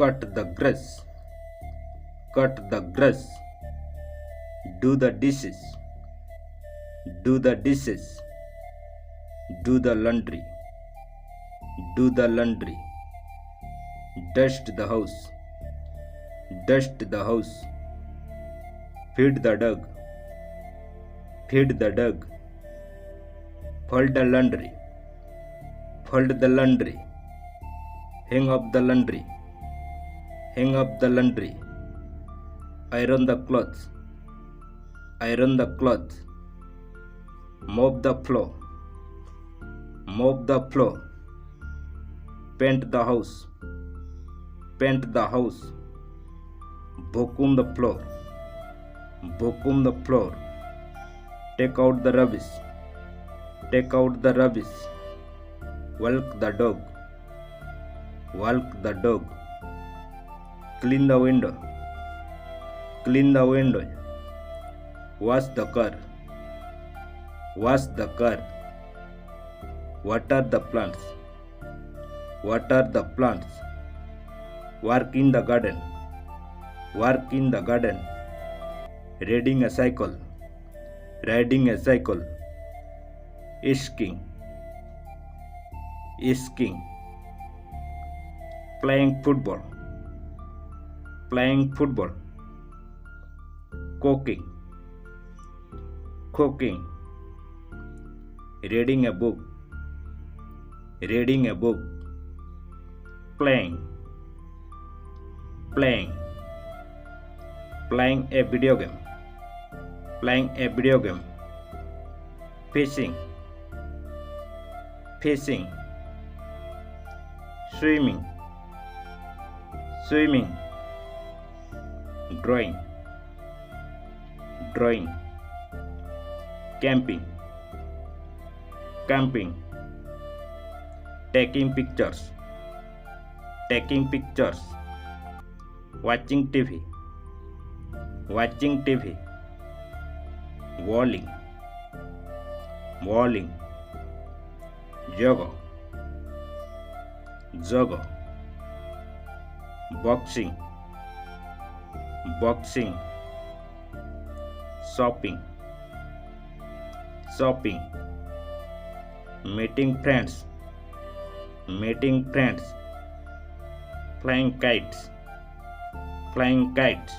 cut the grass, cut the grass, do the dishes, do the dishes, do the laundry, do the laundry, dust the house, dust the house, feed the dog, feed the dog, fold the laundry, fold the laundry, hang up the laundry, hang up the laundry, iron the clothes, iron the clothes, mop the floor, mop the floor, paint the house, paint the house, vacuum the floor, vacuum the floor, take out the rubbish, take out the rubbish, walk the dog, walk the dog, clean the window, clean the window, wash the car, wash the car, water the plants, water the plants, work in the garden, work in the garden, riding a cycle, riding a cycle, skiing, skiing, playing football, playing football, cooking, cooking, reading a book, reading a book, playing, playing, playing a video game, playing a video game, fishing, fishing, swimming, swimming, drawing, drawing, camping, camping, taking pictures, taking pictures, watching TV, watching TV, bowling, bowling, yoga, yoga, boxing, boxing, shopping, shopping, meeting friends, meeting friends, flying kites, flying kites,